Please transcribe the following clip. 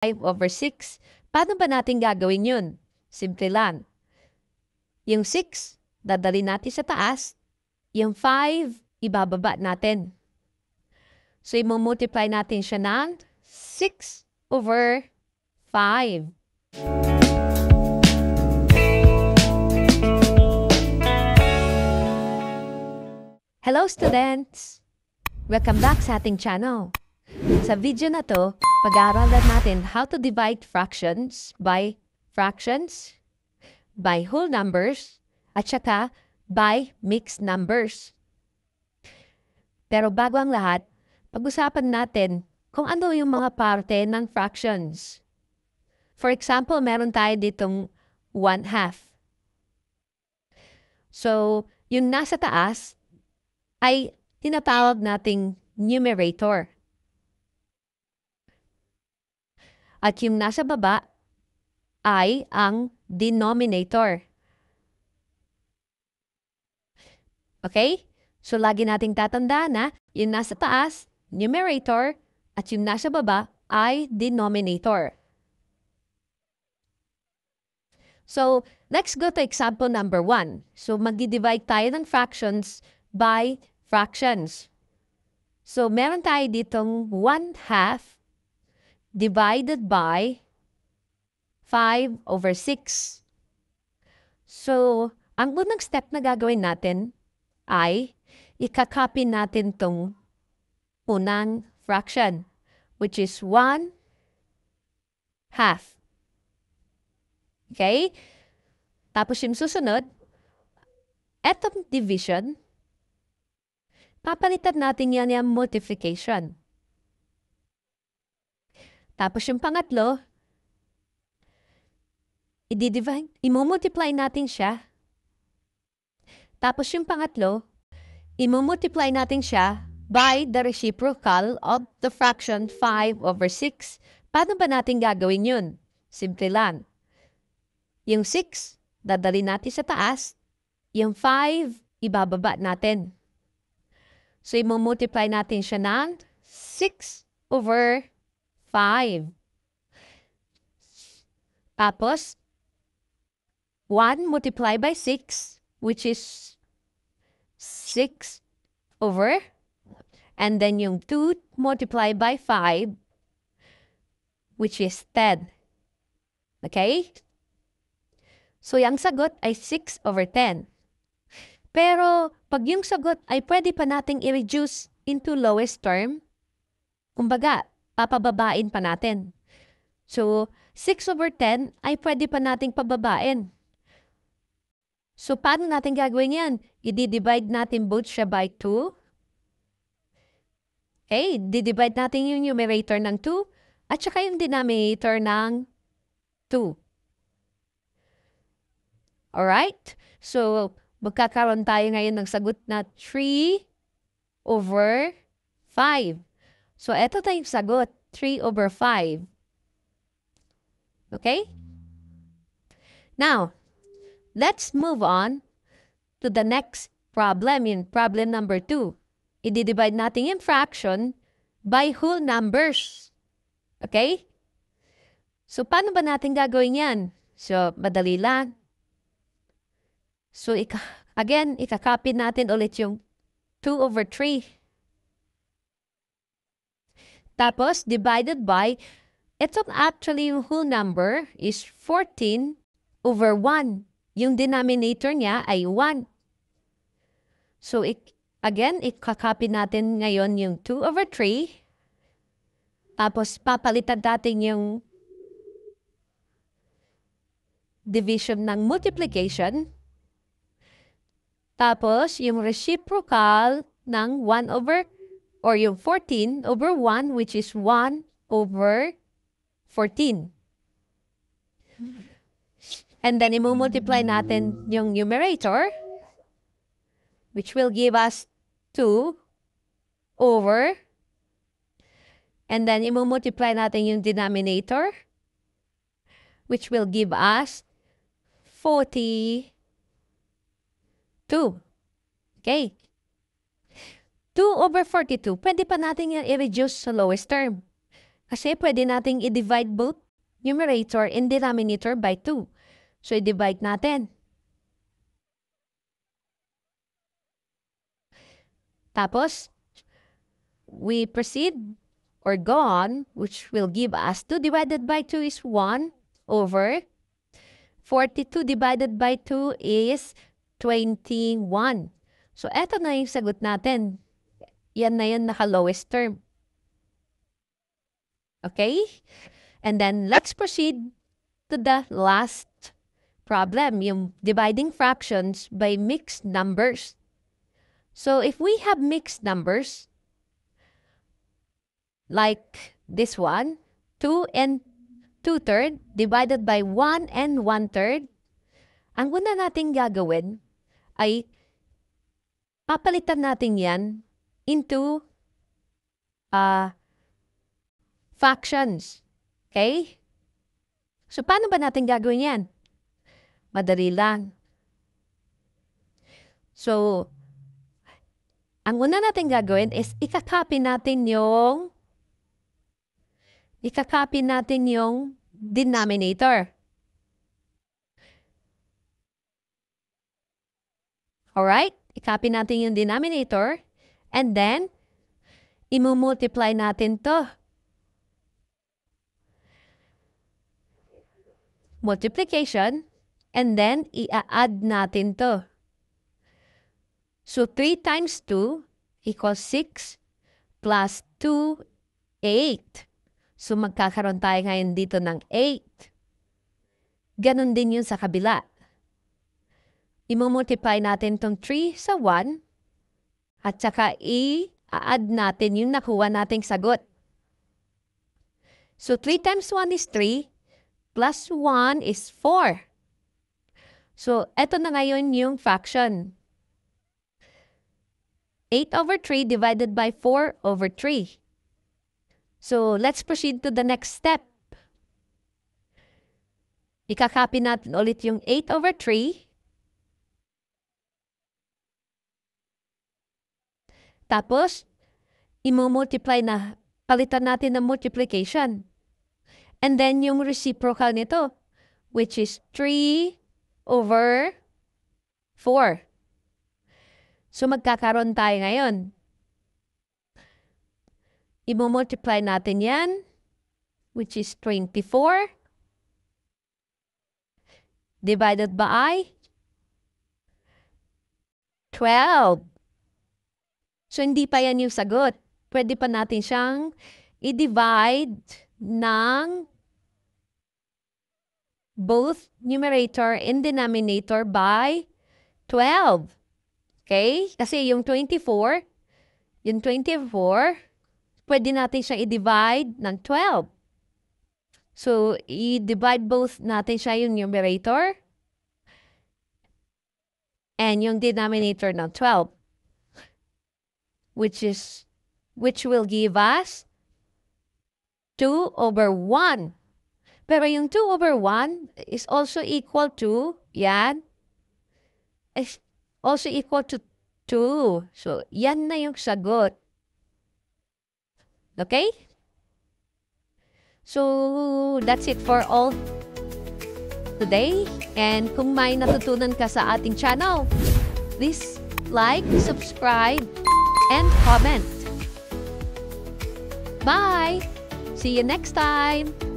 5/6. Paano ba natin gagawin yun? Simple lang. Yung 6, dadali natin sa taas. Yung 5, ibababa natin. So, i-multiply natin siya ng 6/5. Hello students! Welcome back sa ating channel. Sa video na to, pag-aaralan natin how to divide fractions, by whole numbers, at saka by mixed numbers. Pero bago ang lahat, pag-usapan natin kung ano yung mga parte ng fractions. For example, meron tayo ditong 1/2. So, yung nasa taas ay tinatawag nating numerator. At yung nasa baba ay ang denominator. Okay? So, lagi nating tatandaan na yung nasa taas, numerator, at yung nasa baba ay denominator. So, let's go to example number 1. So, mag-divide tayo ng fractions by fractions. So, meron tayo ditong 1/2 divided by 5/6. So, ang unang step na gagawin natin ay ikakopy natin tong unang fraction, which is 1/2. Okay? Tapos yung susunod, etong division, papalitan natin yan yung multiplication. Tapos yung pangatlo, i-multiply natin siya. Tapos yung pangatlo, i-multiply natin siya by the reciprocal of the fraction 5/6. Paano ba natin gagawin yun? Simple lang. Yung 6, dadali natin sa taas. Yung 5, ibababa natin. So, i-multiply natin siya ng 6/5. Tapos, 1 multiplied by 6, which is 6 over, and then yung 2 multiplied by 5, which is 10. Okay? So, yung sagot ay 6/10. Pero, pag yung sagot ay pwede pa nating i-reduce into lowest term, kumbaga, papababain pa natin. So, 6/10 ay pwede pa nating pababain. So, paano natin gagawin yan? I-divide natin both siya by 2. Okay, di-divide natin yung numerator ng 2 at saka yung denominator ng 2. Alright? So, magkakaroon tayo ngayon ng sagot na 3/5. So, eto tayong sagot, 3/5. Okay? Now, let's move on to the next problem, in problem number 2. I-divide natin yung fraction by whole numbers. Okay? So, paano ba natin gagawin yan? So, madali lang. So, again, ikakopy natin ulit yung 2/3. Tapos, divided by, itong actually yung whole number is 14/1. Yung denominator niya ay 1. So, again, ikakopy natin ngayon yung 2/3. Tapos, papalitan natin yung division ng multiplication. Tapos, yung reciprocal ng 1/, yung 14/1, which is 1/14. And then, i-multiply natin yung numerator, which will give us 2 over, and then i-multiply natin yung denominator, which will give us 42. Okay. 2/42, pwede pa natin yan i-reduce sa lowest term. Kasi pwede nating i-divide both numerator and denominator by 2. So, i-divide natin. Tapos, we proceed or go on, which will give us 2 divided by 2 is 1 over 42 divided by 2 is 21. So, eto na yung sagot natin. Yan na yung naka-lowest term. Okay? And then, let's proceed to the last problem, yung dividing fractions by mixed numbers. So, if we have mixed numbers, like this one, 2 and 2/3 divided by 1 and 1/3, ang una nating gagawin ay papalitan natin yan into fractions. Okay? So, paano ba natin gagawin yan? Madali lang. So, ang una natin gagawin is ikakopy natin yung denominator. Alright? I-copy natin yung denominator and then i-multiply natin to. Multiplication and then i-add natin to. So, 3 times 2 equals 6 plus 2, 8. So, magkakaroon tayo ngayon dito ng 8. Ganon din yun sa kabila. I-multiply natin itong 3 sa 1 at saka i-add natin yung nakuha nating sagot. So, 3 times 1 is 3 plus 1 is 4. So, eto na ngayon yung fraction. 8 over 3 divided by 4 over 3. So, let's proceed to the next step. Ikakopy natin ulit yung 8 over 3. Tapos, i-multiply na, palitan natin ng multiplication. And then, yung reciprocal nito, which is 3 over 4. So, magkakaroon tayo ngayon. I-multiply natin yan, which is 24 divided by 12. So, hindi pa yan yung sagot. Pwede pa natin siyang i-divide ng both numerator and denominator by 12. Okay? Kasi yung 24, pwede natin siya i-divide ng 12. So, i-divide both natin siya yung numerator and yung denominator ng 12. Which will give us 2 over 1. Pero yung 2 over 1 is also equal to, yan, is also equal to 2. So, yan na yung sagot. Okay? So, that's it for all today. And kung may natutunan ka sa ating channel, please like, subscribe, and comment. Bye! See you next time!